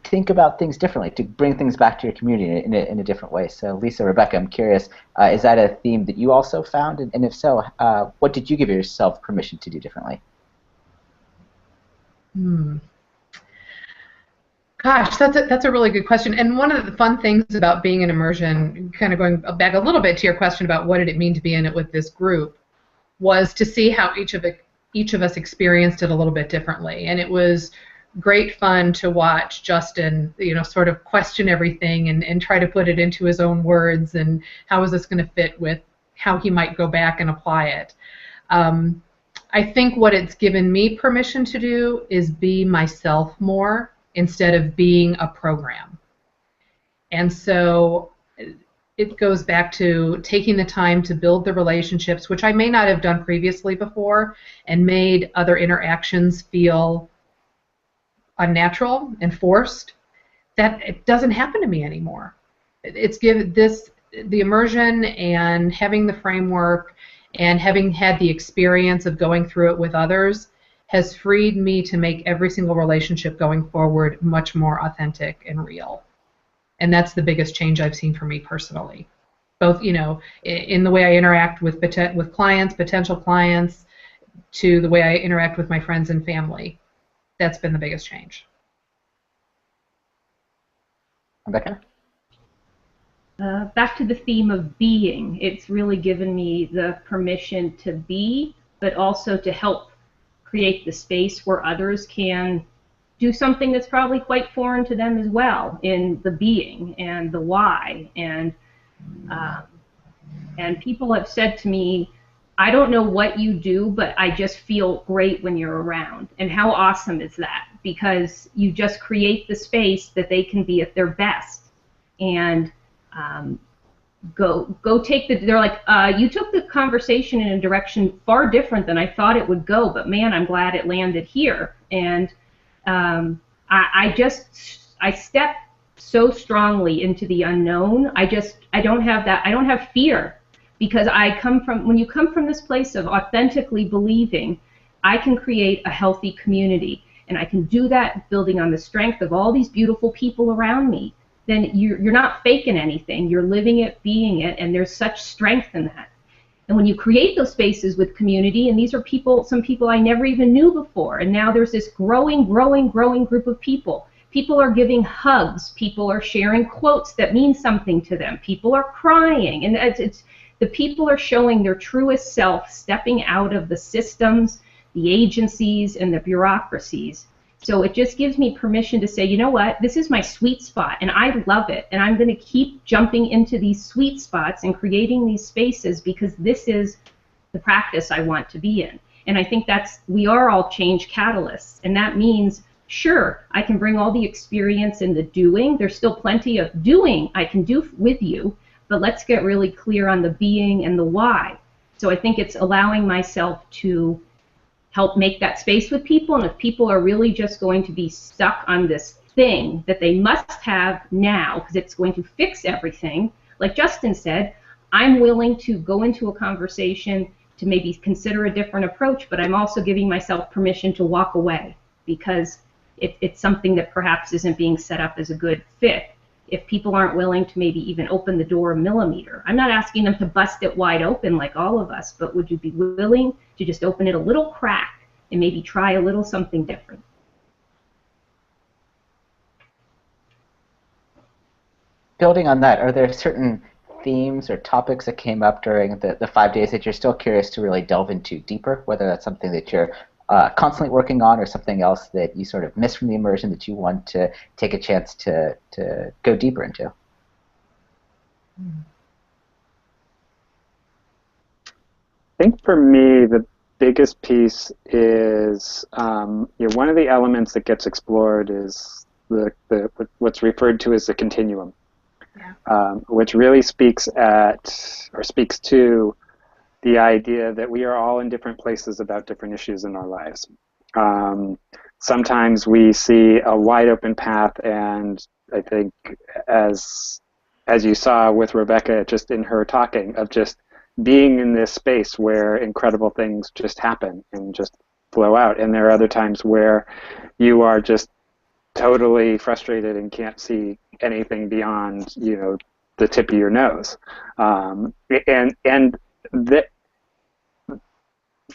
think about things differently, to bring things back to your community in a different way. So, Lisa, Rebecca, I'm curious, is that a theme that you also found? And if so, what did you give yourself permission to do differently? Gosh, that's a really good question. And one of the fun things about being in immersion, kind of going back a little bit to your question about what did it mean to be in it with this group, was to see how each of us experienced it a little bit differently. And it was great fun to watch Justin, sort of question everything and try to put it into his own words and how is this going to fit with how he might go back and apply it. I think what it's given me permission to do is be myself more instead of being a program. And so it goes back to taking the time to build the relationships, which I may not have done previously before, and made other interactions feel unnatural and forced. That it doesn't happen to me anymore. It's given the immersion and having the framework and having had the experience of going through it with others has freed me to make every single relationship going forward much more authentic and real. And that's the biggest change I've seen for me personally. Both, in the way I interact with clients, potential clients, to the way I interact with my friends and family. That's been the biggest change. Rebecca? Back to the theme of being, it's really given me the permission to be, but also to help create the space where others can do something that's probably quite foreign to them as well, in the being and the why. And people have said to me, I don't know what you do, but I just feel great when you're around. And how awesome is that? Because you just create the space that they can be at their best. And go take the, they're like, you took the conversation in a direction far different than I thought it would go, but man, I'm glad it landed here. And I step so strongly into the unknown. I don't have that, I don't have fear, because when you come from this place of authentically believing, I can create a healthy community, and I can do that building on the strength of all these beautiful people around me. Then you're not faking anything, you're living it, being it, and there's such strength in that. And when you create those spaces with community, and these are some people I never even knew before, and now there's this growing group of people. People are giving hugs, people are sharing quotes that mean something to them, people are crying, and the people are showing their truest self, stepping out of the systems, the agencies, and the bureaucracies. So it just gives me permission to say, you know what, this is my sweet spot, and I love it, and I'm going to keep jumping into these sweet spots and creating these spaces, because this is the practice I want to be in. And I think we are all change catalysts, and that means, sure, I can bring all the experience in the doing. There's still plenty of doing I can do with you, but let's get really clear on the being and the why. So I think it's allowing myself to help make that space with people, and if people are really just going to be stuck on this thing that they must have now because it's going to fix everything, like Justin said, I'm willing to go into a conversation to maybe consider a different approach, but I'm also giving myself permission to walk away because it's something that perhaps isn't being set up as a good fit. If people aren't willing to maybe even open the door a millimeter. I'm not asking them to bust it wide open like all of us, but would you be willing to just open it a little crack and maybe try a little something different? Building on that, are there certain themes or topics that came up during the 5 days that you're still curious to really delve into deeper, whether that's something that you're constantly working on or something else that you sort of missed from the immersion that you want to take a chance to go deeper into? I think for me, the biggest piece is one of the elements that gets explored is what's referred to as the continuum, which really speaks to the idea that we are all in different places about different issues in our lives. Sometimes we see a wide open path, and I think as you saw with Rebecca, just in her talking, of just being in this space where incredible things just happen and just flow out. And there are other times where you are just totally frustrated and can't see anything beyond, the tip of your nose.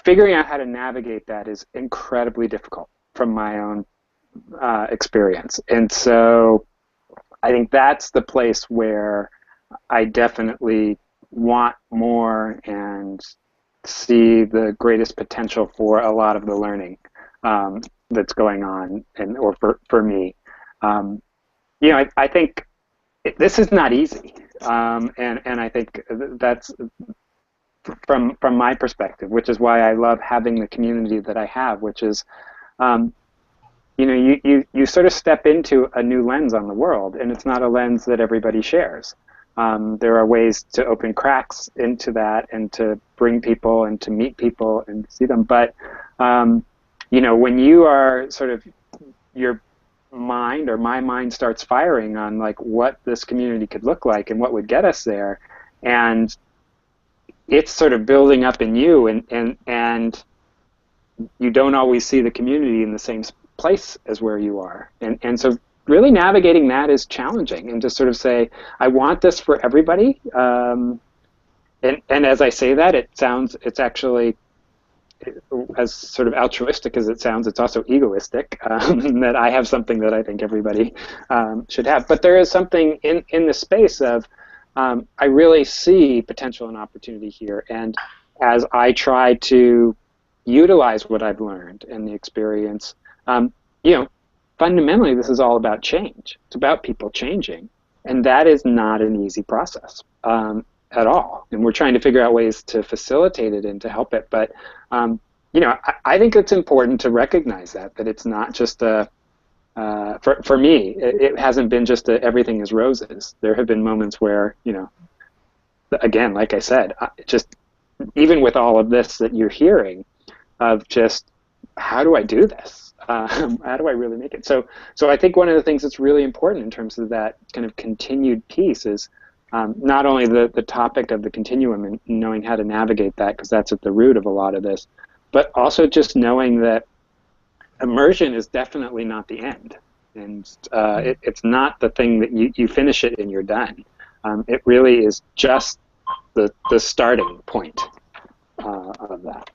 Figuring out how to navigate that is incredibly difficult from my own experience. And so I think that's the place where I definitely want more and see the greatest potential for a lot of the learning that's going on, or for me. I think this is not easy, and I think that's from my perspective, which is why I love having the community that I have, which is, you sort of step into a new lens on the world, and it's not a lens that everybody shares. There are ways to open cracks into that and to bring people and to meet people and see them. But, when you are sort of, your mind or my mind starts firing on like what this community could look like and what would get us there, and it's sort of building up in you, and you don't always see the community in the same place as where you are. And so really navigating that is challenging, and to sort of say, I want this for everybody. And as I say that, it's actually, as sort of altruistic as it sounds, it's also egoistic, that I have something that I think everybody should have. But there is something in the space of, I really see potential and opportunity here. And as I try to utilize what I've learned in the experience. You know, fundamentally, this is all about change. It's about people changing, and that is not an easy process at all. And we're trying to figure out ways to facilitate it and to help it. But you know, I think it's important to recognize that it's not just a for me, it hasn't been just everything is roses. There have been moments where, you know, again, like I said, just even with all of this that you're hearing, of just how do I do this? How do I really make it? So I think one of the things that's really important in terms of that kind of continued piece is not only the topic of the continuum and knowing how to navigate that, because that's at the root of a lot of this, but also just knowing that immersion is definitely not the end, and it's not the thing that you finish it and you're done. It really is just the starting point of that.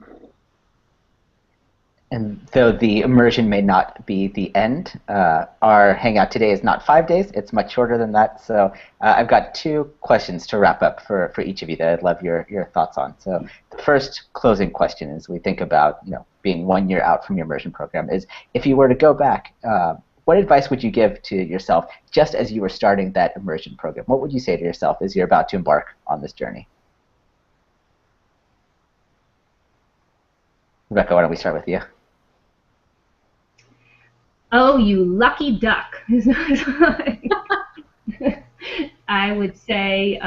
And though the immersion may not be the end, our hangout today is not 5 days. It's much shorter than that. So I've got 2 questions to wrap up for each of you that I'd love your thoughts on. So the first closing question as we think about, you know, being 1 year out from your immersion program is, if you were to go back, what advice would you give to yourself just as you were starting that immersion program? What would you say to yourself as you're about to embark on this journey? Rebecca, why don't we start with you? Oh, you lucky duck. I would say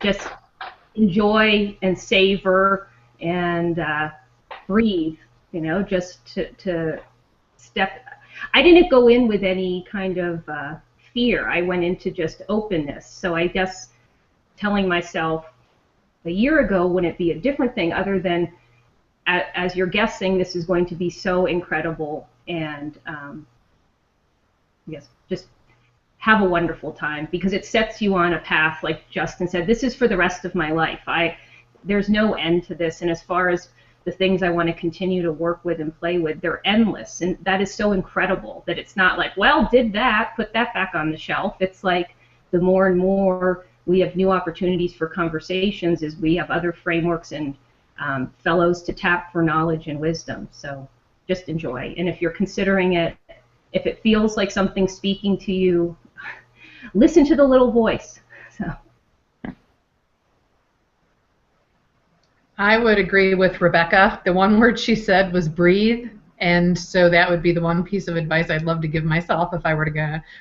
just enjoy and savor and breathe, you know, just to step. I didn't go in with any kind of fear. I went into just openness. So I guess telling myself a year ago wouldn't be a different thing other than as you're guessing, this is going to be so incredible, and yes, just have a wonderful time, because it sets you on a path, like Justin said, this is for the rest of my life. There's no end to this, and as far as the things I want to continue to work with and play with, they're endless, and that is so incredible that it's not like, well, did that, put that back on the shelf. It's like the more and more we have new opportunities for conversations as we have other frameworks and fellows to tap for knowledge and wisdom. So just enjoy. And if you're considering it, if it feels like something's speaking to you, listen to the little voice. So I would agree with Rebecca. The one word she said was breathe, and so that would be the one piece of advice I'd love to give myself if I were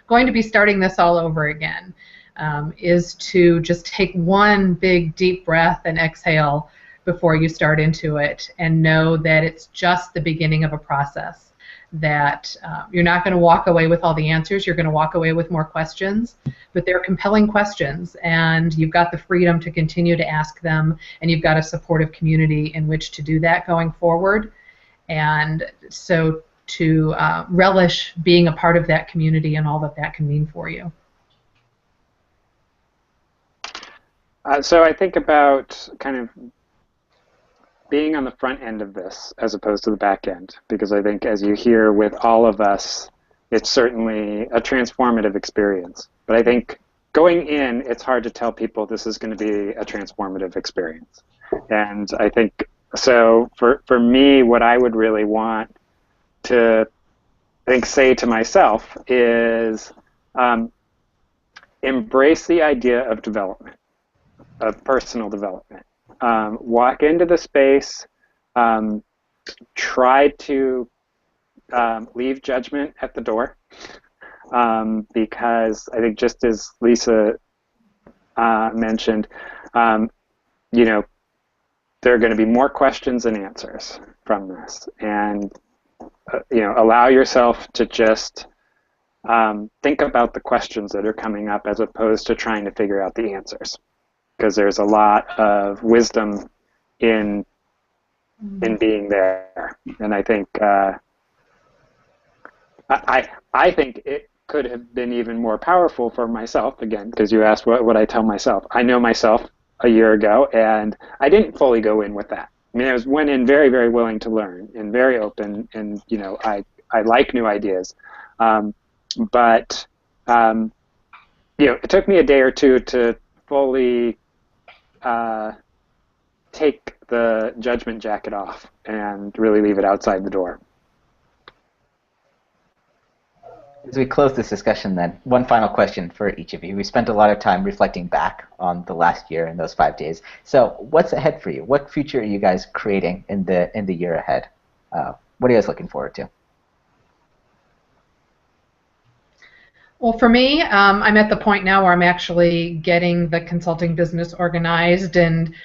going to be starting this all over again, is to just take one big deep breath and exhale before you start into it, and know that it's just the beginning of a process, that you're not going to walk away with all the answers. You're going to walk away with more questions, but they're compelling questions, and you've got the freedom to continue to ask them, and you've got a supportive community in which to do that going forward. And so to relish being a part of that community and all that that can mean for you. So I think about kind of being on the front end of this as opposed to the back end, because I think, as you hear with all of us, it's certainly a transformative experience. But I think going in, it's hard to tell people this is going to be a transformative experience. And I think, so for me, what I would really want to, I think, say to myself is embrace the idea of development, of personal development. Walk into the space, try to leave judgment at the door, because I think, just as Lisa mentioned, you know, there are going to be more questions than answers from this, and you know, allow yourself to just think about the questions that are coming up as opposed to trying to figure out the answers. Because there's a lot of wisdom in being there, and I think I think it could have been even more powerful for myself. Again, because you asked what would I tell myself. I know myself a year ago, and I didn't fully go in with that. I mean, went in very, very willing to learn and very open, and you know, I like new ideas, but you know, it took me a day or two to fully take the judgment jacket off and really leave it outside the door. As we close this discussion then, one final question for each of you. We spent a lot of time reflecting back on the last year and those 5 days. So what's ahead for you? What future are you guys creating in the year ahead? What are you guys looking forward to? Well, for me, I'm at the point now where I'm actually getting the consulting business organized and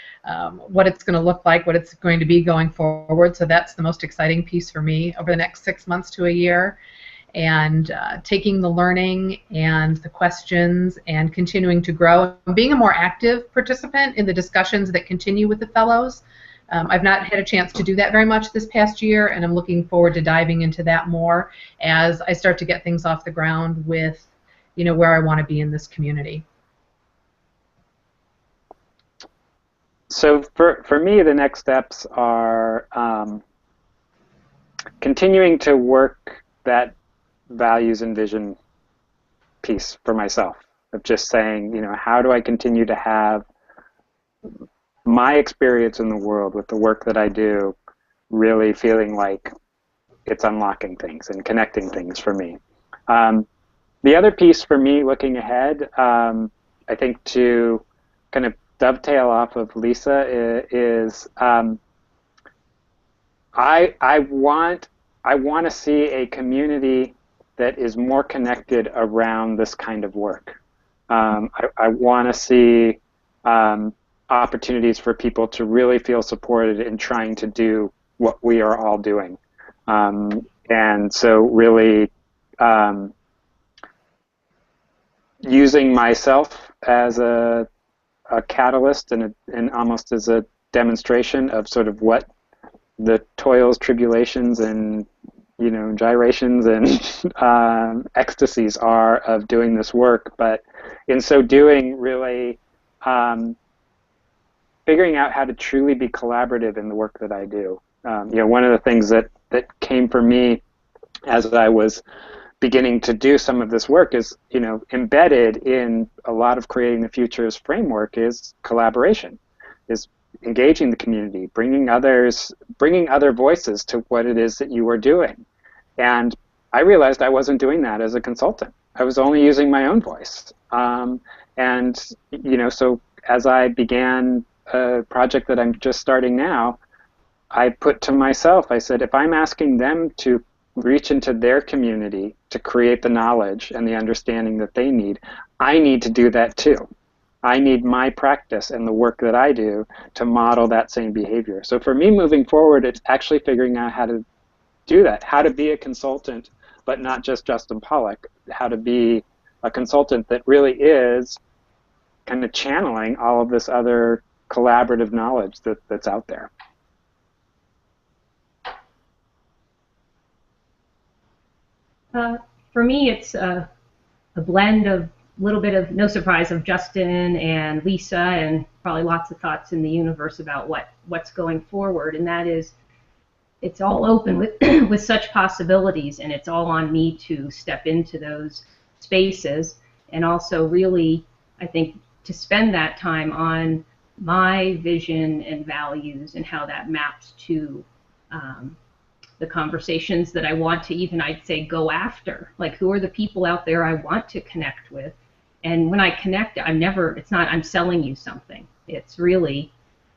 what it's going to look like, what it's going to be going forward. So that's the most exciting piece for me over the next 6 months to a year. And taking the learning and the questions and continuing to grow, being a more active participant in the discussions that continue with the fellows. I've not had a chance to do that very much this past year, and I'm looking forward to diving into that more as I start to get things off the ground with, where I want to be in this community. So for me, the next steps are continuing to work that values and vision piece for myself, of just saying, how do I continue to have my experience in the world with the work that I do really feeling like it's unlocking things and connecting things for me. The other piece for me looking ahead, I think to kind of dovetail off of Lisa is I want to see a community that is more connected around this kind of work. I want to see opportunities for people to really feel supported in trying to do what we are all doing. And so really using myself as a catalyst and almost as a demonstration of sort of what the toils, tribulations, and gyrations and ecstasies are of doing this work, but in so doing, really figuring out how to truly be collaborative in the work that I do. One of the things that came for me as I was beginning to do some of this work is, embedded in a lot of Creating the Future's framework is collaboration, is engaging the community, bringing other voices to what it is that you are doing. And I realized I wasn't doing that as a consultant. I was only using my own voice. So as I began a project that I'm just starting now, I put to myself, I said, if I'm asking them to reach into their community to create the knowledge and the understanding that they need, I need to do that too. I need my practice and the work that I do to model that same behavior. So for me moving forward, it's actually figuring out how to do that, how to be a consultant, but not just Justin Pollak, how to be a consultant that really is kind of channeling all of this other collaborative knowledge that's out there. For me, it's a blend of a little bit of, no surprise, of Justin and Lisa, and probably lots of thoughts in the universe about what's going forward, and that is, it's all open with with such possibilities, and it's all on me to step into those spaces, and also really, I think, to spend that time on my vision and values and how that maps to the conversations that I want to even, I'd say, go after. Like, who are the people out there I want to connect with? And when I connect, it's not I'm selling you something. It's really,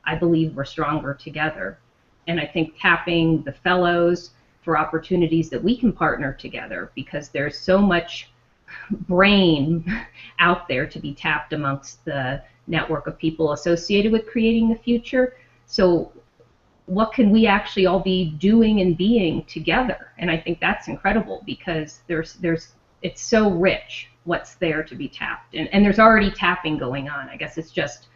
I believe we're stronger together. And I think tapping the fellows for opportunities that we can partner together, because there's so much brain out there to be tapped amongst the network of people associated with Creating the Future. So what can we actually all be doing and being together? And I think that's incredible, because it's so rich what's there to be tapped. And there's already tapping going on. I guess it's just,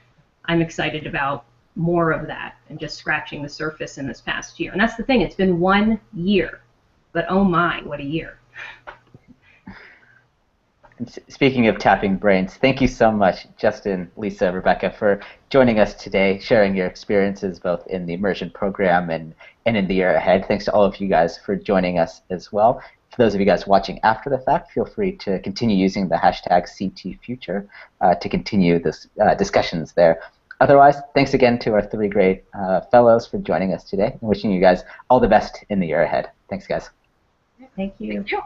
I'm excited about more of that and just scratching the surface in this past year. And that's the thing, it's been 1 year, but oh my, what a year. Speaking of tapping brains, thank you so much, Justin, Lisa, Rebecca, for joining us today, sharing your experiences both in the immersion program and in the year ahead. Thanks to all of you guys for joining us as well. For those of you guys watching after the fact, feel free to continue using the hashtag CTFuture to continue this discussions there Otherwise, thanks again to our 3 great fellows for joining us today, and wishing you guys all the best in the year ahead. Thanks, guys. Thank you. Thank you.